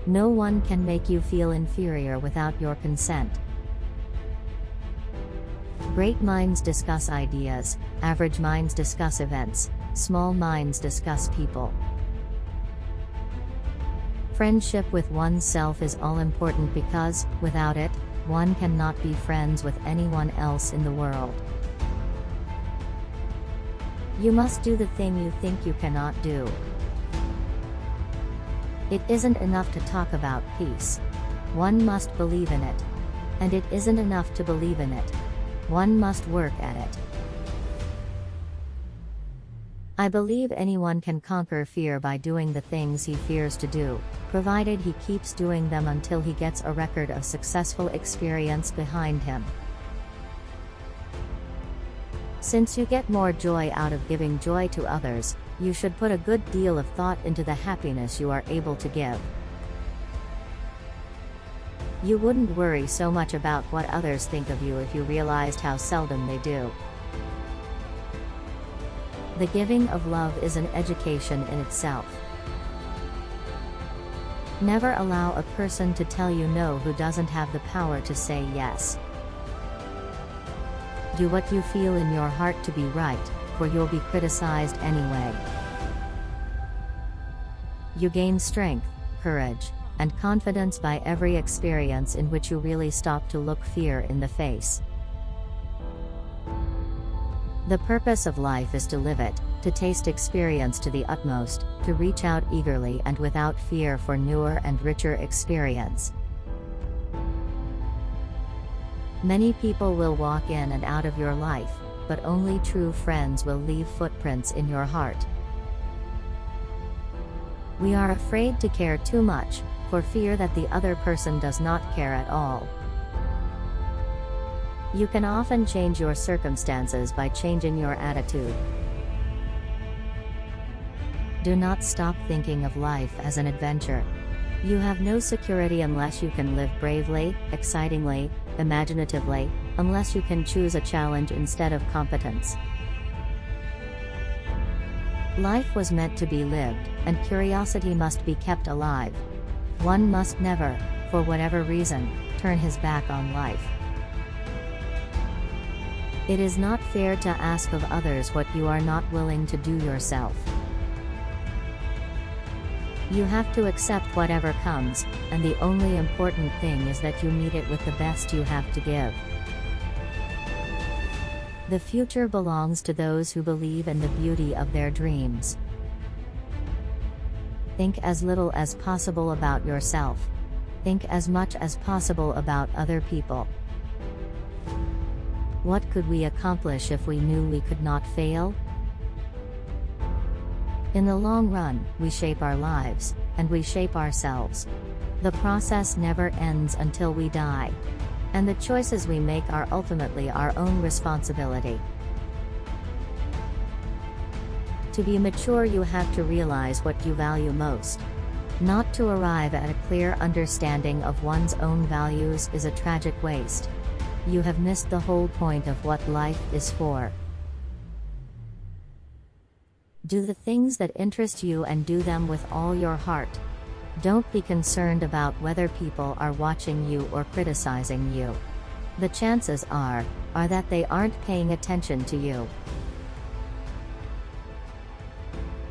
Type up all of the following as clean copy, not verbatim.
No one can make you feel inferior without your consent. Great minds discuss ideas, average minds discuss events, small minds discuss people. Friendship with oneself is all important because, without it, one cannot be friends with anyone else in the world. You must do the thing you think you cannot do. It isn't enough to talk about peace. One must believe in it. And it isn't enough to believe in it. One must work at it. I believe anyone can conquer fear by doing the things he fears to do, provided he keeps doing them until he gets a record of successful experience behind him. Since you get more joy out of giving joy to others, you should put a good deal of thought into the happiness you are able to give. You wouldn't worry so much about what others think of you if you realized how seldom they do. The giving of love is an education in itself. Never allow a person to tell you no who doesn't have the power to say yes. Do what you feel in your heart to be right, for you'll be criticized anyway. You gain strength, courage, and confidence by every experience in which you really stop to look fear in the face. The purpose of life is to live it, to taste experience to the utmost, to reach out eagerly and without fear for newer and richer experience. Many people will walk in and out of your life, but only true friends will leave footprints in your heart. We are afraid to care too much, for fear that the other person does not care at all. You can often change your circumstances by changing your attitude. Do not stop thinking of life as an adventure. You have no security unless you can live bravely, excitingly, imaginatively, unless you can choose a challenge instead of competence. Life was meant to be lived, and curiosity must be kept alive. One must never, for whatever reason, turn his back on life. It is not fair to ask of others what you are not willing to do yourself. You have to accept whatever comes, and the only important thing is that you meet it with the best you have to give. The future belongs to those who believe in the beauty of their dreams. Think as little as possible about yourself. Think as much as possible about other people. What could we accomplish if we knew we could not fail? In the long run, we shape our lives, and we shape ourselves. The process never ends until we die. And the choices we make are ultimately our own responsibility. To be mature, you have to realize what you value most. Not to arrive at a clear understanding of one's own values is a tragic waste. You have missed the whole point of what life is for. Do the things that interest you and do them with all your heart. Don't be concerned about whether people are watching you or criticizing you. The chances are that they aren't paying attention to you.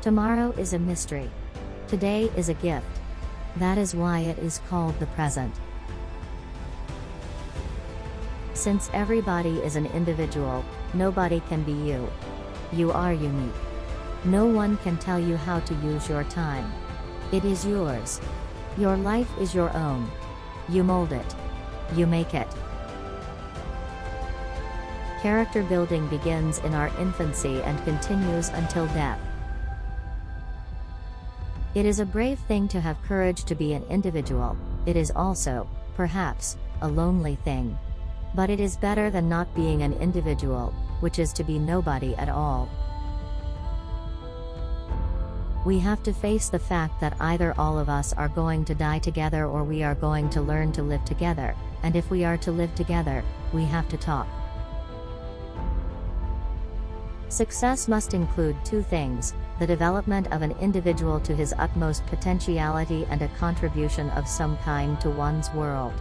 Tomorrow is a mystery. Today is a gift. That is why it is called the present. Since everybody is an individual, nobody can be you. You are unique. No one can tell you how to use your time. It is yours. Your life is your own. You mold it. You make it. Character building begins in our infancy and continues until death. It is a brave thing to have courage to be an individual. It is also, perhaps, a lonely thing. But it is better than not being an individual, which is to be nobody at all. We have to face the fact that either all of us are going to die together or we are going to learn to live together, and if we are to live together, we have to talk. Success must include two things: the development of an individual to his utmost potentiality and a contribution of some kind to one's world.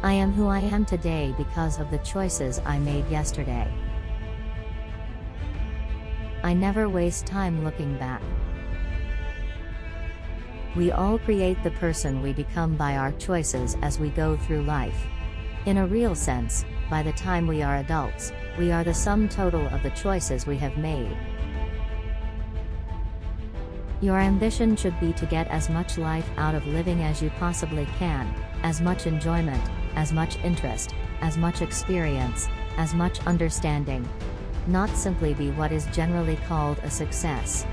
I am who I am today because of the choices I made yesterday. I never waste time looking back. We all create the person we become by our choices as we go through life. In a real sense, by the time we are adults, we are the sum total of the choices we have made. Your ambition should be to get as much life out of living as you possibly can, as much enjoyment, as much interest, as much experience, as much understanding. Not simply be what is generally called a success.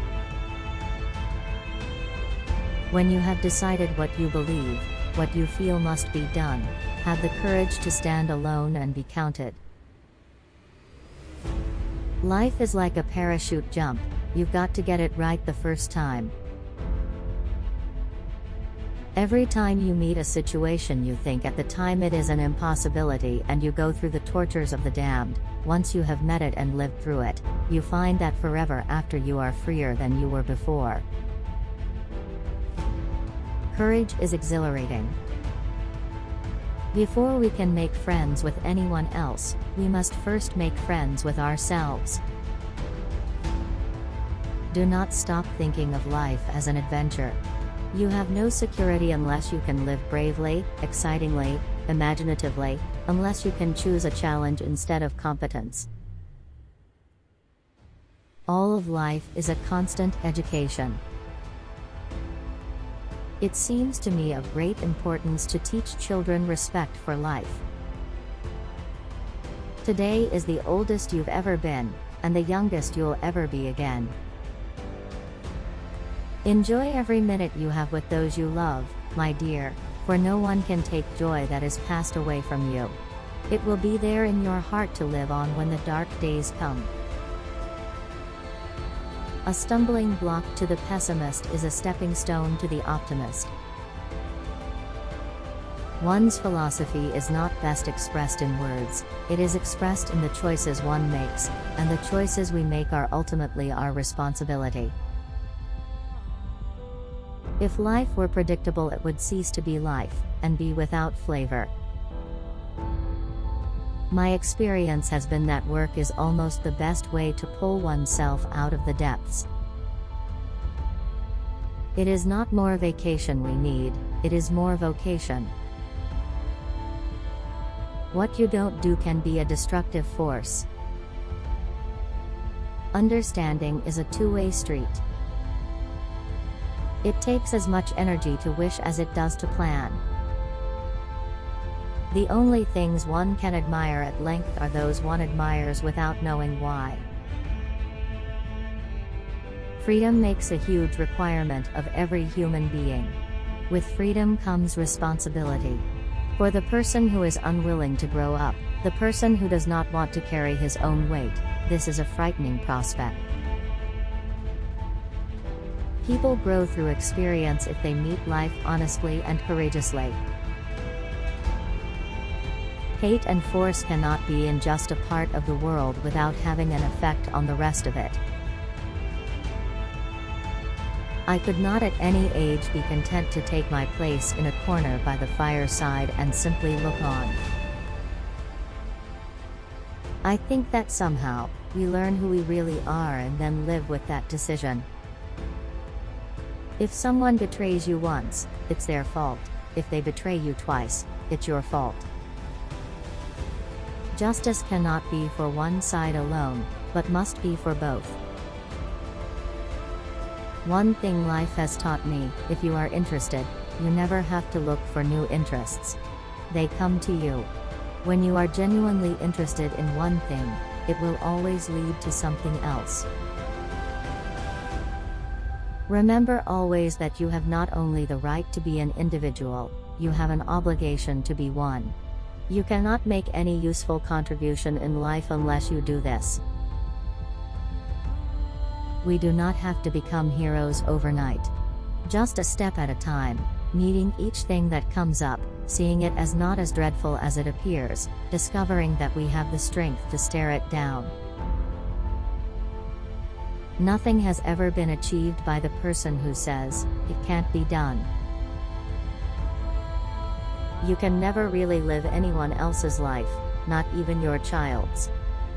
When you have decided what you believe, what you feel must be done, have the courage to stand alone and be counted. Life is like a parachute jump, you've got to get it right the first time. Every time you meet a situation you think at the time it is an impossibility and you go through the tortures of the damned, once you have met it and lived through it, you find that forever after you are freer than you were before. Courage is exhilarating. Before we can make friends with anyone else, we must first make friends with ourselves. Do not stop thinking of life as an adventure. You have no security unless you can live bravely, excitingly, imaginatively, unless you can choose a challenge instead of competence. All of life is a constant education. It seems to me of great importance to teach children respect for life. Today is the oldest you've ever been, and the youngest you'll ever be again. Enjoy every minute you have with those you love, my dear, for no one can take joy that is passed away from you. It will be there in your heart to live on when the dark days come. A stumbling block to the pessimist is a stepping stone to the optimist. One's philosophy is not best expressed in words, it is expressed in the choices one makes, and the choices we make are ultimately our responsibility. If life were predictable, it would cease to be life, and be without flavor. My experience has been that work is almost the best way to pull oneself out of the depths. It is not more vacation we need, it is more vocation. What you don't do can be a destructive force. Understanding is a two-way street. It takes as much energy to wish as it does to plan. The only things one can admire at length are those one admires without knowing why. Freedom makes a huge requirement of every human being. With freedom comes responsibility. For the person who is unwilling to grow up, the person who does not want to carry his own weight, this is a frightening prospect. People grow through experience if they meet life honestly and courageously. Hate and force cannot be in just a part of the world without having an effect on the rest of it. I could not at any age be content to take my place in a corner by the fireside and simply look on. I think that somehow, we learn who we really are and then live with that decision. If someone betrays you once, it's their fault. If they betray you twice, it's your fault. Justice cannot be for one side alone, but must be for both. One thing life has taught me: if you are interested, you never have to look for new interests. They come to you. When you are genuinely interested in one thing, it will always lead to something else. Remember always that you have not only the right to be an individual, you have an obligation to be one. You cannot make any useful contribution in life unless you do this. We do not have to become heroes overnight. Just a step at a time, meeting each thing that comes up, seeing it as not as dreadful as it appears, discovering that we have the strength to stare it down. Nothing has ever been achieved by the person who says, "It can't be done." You can never really live anyone else's life, not even your child's.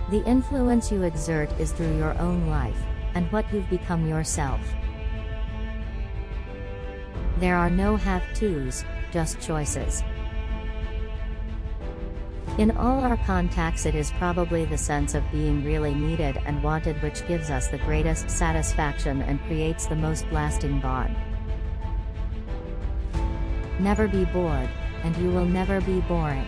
The influence you exert is through your own life, and what you've become yourself. There are no have-tos, just choices. In all our contacts, it is probably the sense of being really needed and wanted which gives us the greatest satisfaction and creates the most lasting bond. Never be bored, and you will never be boring.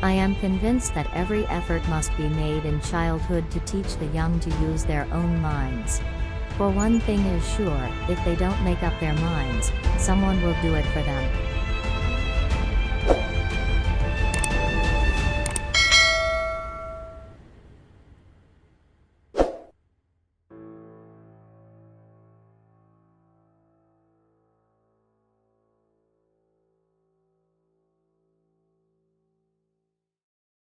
I am convinced that every effort must be made in childhood to teach the young to use their own minds. For one thing is sure, if they don't make up their minds, someone will do it for them.